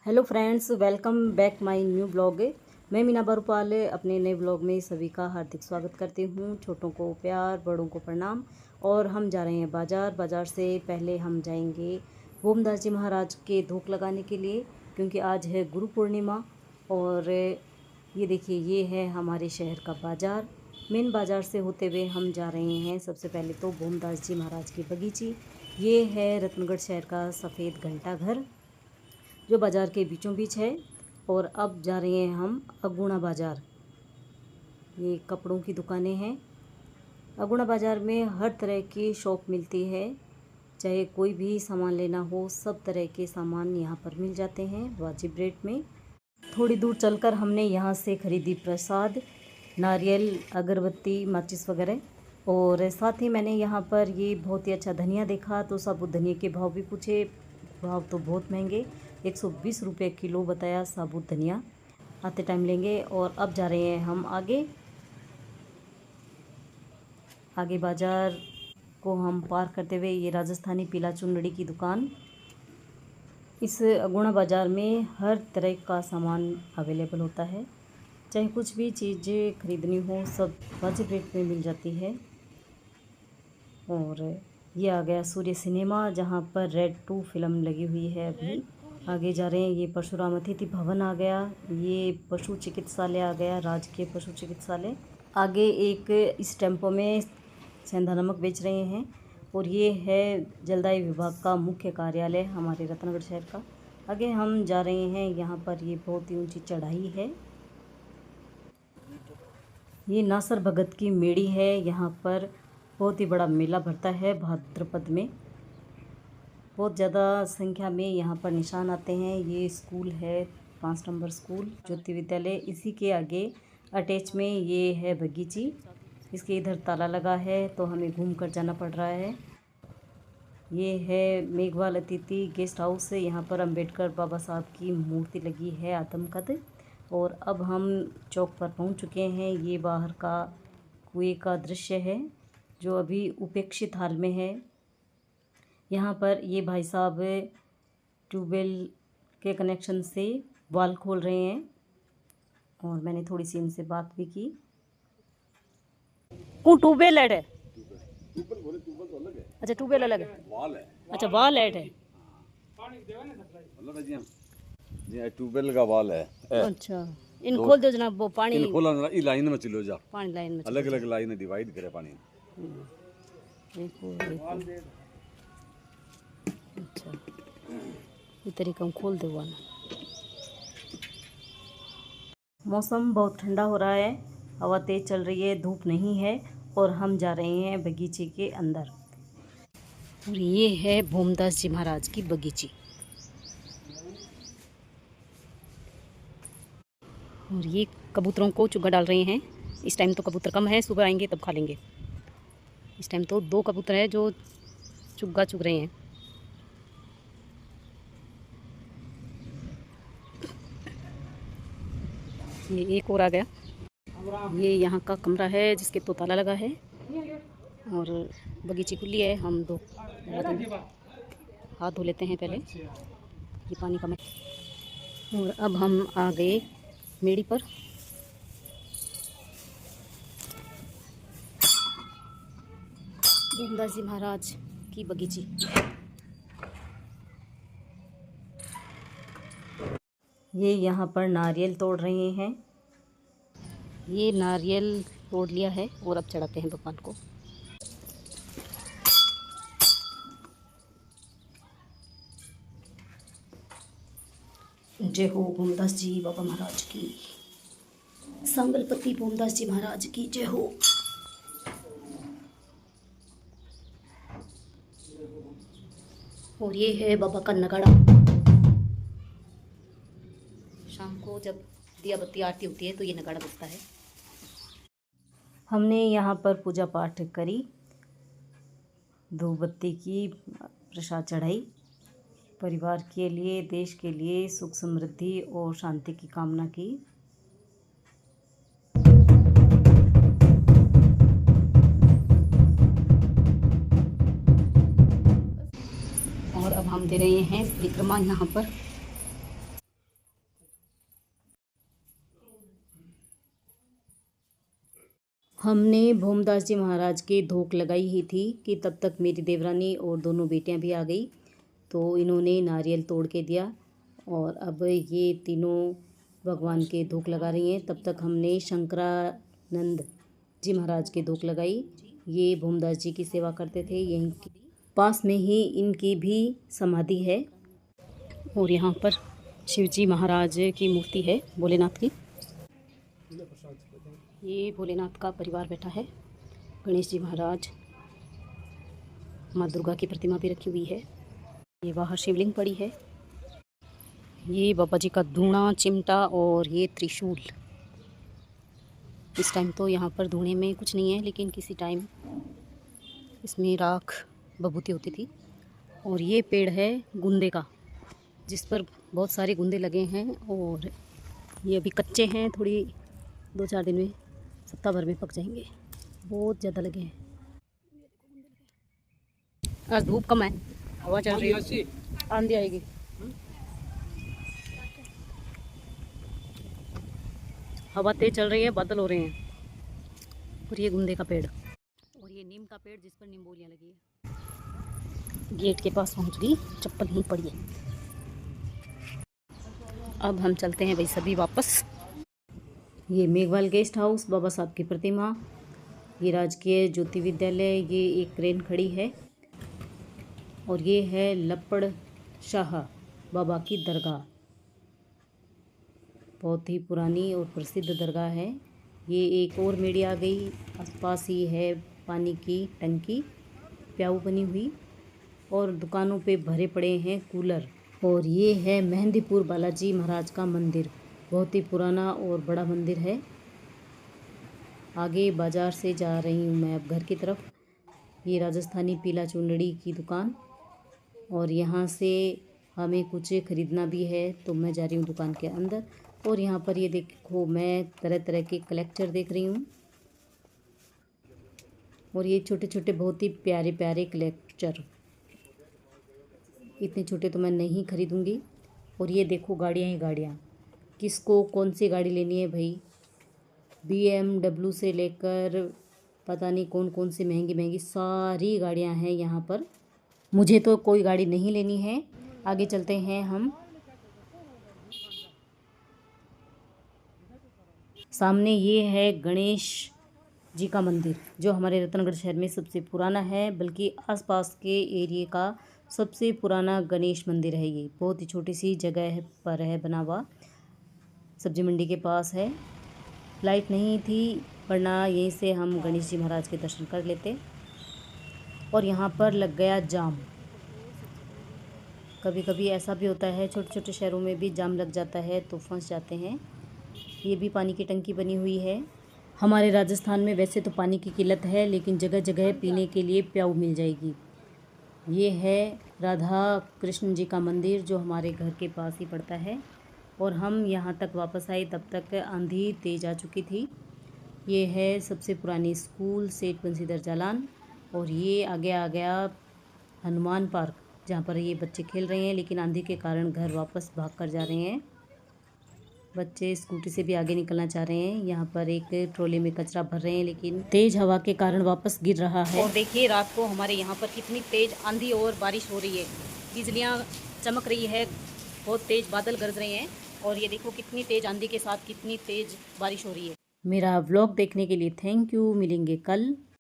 Hello friends, welcome back my new blog. मैं मीना बरुपाल अपने नए ब्लॉग में सभी का हार्दिक स्वागत करती हूँ। छोटों को प्यार, बड़ों को प्रणाम। और हम जा रहे हैं बाज़ार से पहले हम जाएंगे भूमदास जी महाराज के धूप लगाने के लिए, क्योंकि आज है गुरु पूर्णिमा। और ये देखिए, ये है हमारे शहर का बाज़ार। मेन बाज़ार से होते हुए हम जा रहे हैं सबसे पहले तो भूमदास जी महाराज की बगीची। ये है रतनगढ़ शहर का सफ़ेद घंटा घर, जो बाज़ार के बीचों बीच है। और अब जा रहे हैं हम अगुणा बाज़ार। ये कपड़ों की दुकानें हैं। अगुणा बाज़ार में हर तरह की शॉप मिलती है, चाहे कोई भी सामान लेना हो, सब तरह के सामान यहाँ पर मिल जाते हैं वाजिब रेट में। थोड़ी दूर चलकर हमने यहाँ से खरीदी प्रसाद, नारियल, अगरबत्ती, माचिस वगैरह। और साथ ही मैंने यहाँ पर ये बहुत ही अच्छा धनिया देखा, तो साबुत धनिया के भाव भी पूछे। भाव तो बहुत महंगे, 120 रुपये किलो बताया साबुत धनिया। आते टाइम लेंगे। और अब जा रहे हैं हम आगे बाज़ार को हम पार करते हुए। ये राजस्थानी पीला चुनड़ी की दुकान। इस अगुणा बाज़ार में हर तरह का सामान अवेलेबल होता है, चाहे कुछ भी चीज़ें खरीदनी हो सब वाजिब रेट में मिल जाती है। और ये आ गया सूर्य सिनेमा, जहाँ पर रेड 2 फिल्म लगी हुई है। अभी आगे जा रहे हैं, ये परशुराम अतिथि भवन आ गया। ये पशु चिकित्सालय आ गया, राजकीय पशु चिकित्सालय। आगे एक इस टेम्पो में सेंधा नमक बेच रहे हैं। और ये है जलदाय विभाग का मुख्य कार्यालय हमारे रतनगढ़ शहर का। आगे हम जा रहे हैं, यहाँ पर ये बहुत ही ऊंची चढ़ाई है। ये नासर भगत की मेड़ी है। यहाँ पर बहुत ही बड़ा मेला भरता है भाद्रपद में। बहुत ज़्यादा संख्या में यहाँ पर निशान आते हैं। ये स्कूल है 5 नंबर स्कूल ज्योति विद्यालय। इसी के आगे अटैच में ये है बगीची। इसके इधर ताला लगा है, तो हमें घूम कर जाना पड़ रहा है। ये है मेघवाल अतिथि गेस्ट हाउस। यहाँ पर अंबेडकर बाबा साहब की मूर्ति लगी है आदमकद। और अब हम चौक पर पहुँच चुके हैं। ये बाहर का कुएं का दृश्य है, जो अभी उपेक्षित हाल में है। यहाँ पर ये भाई साहब ट्यूबवेल के कनेक्शन से वाल खोल रहे हैं, और मैंने थोड़ी सी इनसे बात भी की। कौन ट्यूबवेल ऐड है? अच्छा, ट्यूबवेल अलग है, वाल है। अच्छा, वाल ऐड है। ट्यूबवेल का वाल है। अच्छा, इन खोल दो जनाब, वो पानी खोला ई लाइन में चलो जा, पानी लाइन में अलग अलग लाइन डिवाइड करे पानी। अच्छा, ये तरीका हम खोल दो ना। मौसम बहुत ठंडा हो रहा है, हवा तेज चल रही है, धूप नहीं है। और हम जा रहे हैं बगीचे के अंदर। और ये है भूमदास जी महाराज की बगीची। और ये कबूतरों को चुगा डाल रहे हैं। इस टाइम तो कबूतर कम है, सुबह आएंगे तब खा लेंगे। इस टाइम तो 2 कबूतर हैं जो चुगा चुग रहे हैं। ये एक और आ गया। ये यहाँ का कमरा है जिसके तो ताला लगा है, और बगीची खुली है। हम हाथ धो लेते हैं पहले, ये पानी का। और अब हम आ गए मेड़ी पर। भूमदास जी महाराज की बगीची। ये यहाँ पर नारियल तोड़ रहे हैं। ये नारियल तोड़ लिया है और अब चढ़ाते हैं भगवान को। जय हो भूमदास जी बाबा महाराज की, संगलपति भूमदास जी महाराज की जय हो। और ये है बाबा का नगाड़ा। शाम को जब दिया बत्ती आरती होती है तो ये नगाड़ा बजता है। हमने यहाँ पर पूजा पाठ करी, धूप बत्ती की, प्रसाद चढ़ाई। परिवार के लिए, देश के लिए सुख समृद्धि और शांति की कामना की। और अब हम दे रहे हैं परिक्रमा यहाँ पर। हमने भोमदास जी महाराज के धोख लगाई ही थी कि तब तक मेरी देवरानी और दोनों बेटियां भी आ गई, तो इन्होंने नारियल तोड़ के दिया और अब ये तीनों भगवान के धोख लगा रही हैं। तब तक हमने शंकरानंद जी महाराज के धोख लगाई। ये भोमदास जी की सेवा करते थे, यहीं पास में ही इनकी भी समाधि है। और यहाँ पर शिवजी महाराज की मूर्ति है भोलेनाथ की। ये भोलेनाथ का परिवार बैठा है, गणेश जी महाराज, माँ दुर्गा की प्रतिमा भी रखी हुई है। ये बाहर शिवलिंग पड़ी है। ये बाबा जी का धूणा, चिमटा और ये त्रिशूल। इस टाइम तो यहाँ पर धूणे में कुछ नहीं है, लेकिन किसी टाइम इसमें राख बभूति होती थी। और ये पेड़ है गुंदे का, जिस पर बहुत सारे गुंदे लगे हैं और ये अभी कच्चे हैं, थोड़ी 2-4 दिन में, सप्ताह भर में पक जाएंगे। बहुत ज़्यादा लगे हैं। आज धूप कम है, हवा चल रही है, आंधी आएगी। हवा तेज चल रही है, बादल हो रहे हैं। और ये गुंदे का पेड़ और ये नीम का पेड़, जिस पर नींबोलियाँ लगी है। गेट के पास पहुंच गई, चप्पल नहीं पड़ी है। अब हम चलते हैं भाई सभी वापस। ये मेघवाल गेस्ट हाउस, बाबा साहब की प्रतिमा, ये राजकीय ज्योति विद्यालय, ये एक क्रेन खड़ी है। और ये है लपड़ शाह बाबा की दरगाह, बहुत ही पुरानी और प्रसिद्ध दरगाह है। ये एक और मेड़ी आ गई, आसपास ही है पानी की टंकी, प्याऊ बनी हुई, और दुकानों पे भरे पड़े हैं कूलर। और ये है मेहंदीपुर बालाजी महाराज का मंदिर, बहुत ही पुराना और बड़ा मंदिर है। आगे बाज़ार से जा रही हूँ मैं अब घर की तरफ। ये राजस्थानी पीला चुनड़ी की दुकान, और यहाँ से हमें कुछ ख़रीदना भी है, तो मैं जा रही हूँ दुकान के अंदर। और यहाँ पर ये देखो, मैं तरह तरह के कलेक्टर देख रही हूँ, और ये छोटे छोटे बहुत ही प्यारे प्यारे कलेक्टर। इतने छोटे तो मैं नहीं खरीदूँगी। और ये देखो गाड़ियाँ ही गाड़ियाँ, किसको कौन सी गाड़ी लेनी है भाई। BMW से लेकर पता नहीं कौन कौन सी महंगी महंगी सारी गाड़ियाँ हैं यहाँ पर। मुझे तो कोई गाड़ी नहीं लेनी है। आगे चलते हैं हम। सामने ये है गणेश जी का मंदिर, जो हमारे रतनगढ़ शहर में सबसे पुराना है, बल्कि आसपास के एरिए का सबसे पुराना गणेश मंदिर है। ये बहुत ही छोटी सी जगह पर है बना हुआ, सब्जी मंडी के पास है। लाइट नहीं थी, वरना यहीं से हम गणेश जी महाराज के दर्शन कर लेते। और यहाँ पर लग गया जाम। कभी कभी ऐसा भी होता है, छोटे छोटे शहरों में भी जाम लग जाता है तो फंस जाते हैं। ये भी पानी की टंकी बनी हुई है। हमारे राजस्थान में वैसे तो पानी की किल्लत है, लेकिन जगह जगह पीने के लिए प्याऊ मिल जाएगी। ये है राधा कृष्ण जी का मंदिर, जो हमारे घर के पास ही पड़ता है। और हम यहाँ तक वापस आए तब तक आंधी तेज आ चुकी थी। ये है सबसे पुरानी स्कूल, सेठ बंसीधर जालान। और ये आगे आ गया हनुमान पार्क, जहाँ पर ये बच्चे खेल रहे हैं, लेकिन आंधी के कारण घर वापस भाग कर जा रहे हैं। बच्चे स्कूटी से भी आगे निकलना चाह रहे हैं। यहाँ पर एक ट्रॉली में कचरा भर रहे हैं, लेकिन तेज हवा के कारण वापस गिर रहा है। और देखिए रात को हमारे यहाँ पर कितनी तेज आंधी और बारिश हो रही है, बिजलियाँ चमक रही है, बहुत तेज बादल गरज रहे हैं। और ये देखो कितनी तेज आंधी के साथ कितनी तेज बारिश हो रही है। मेरा व्लॉग देखने के लिए थैंक यू। मिलेंगे कल।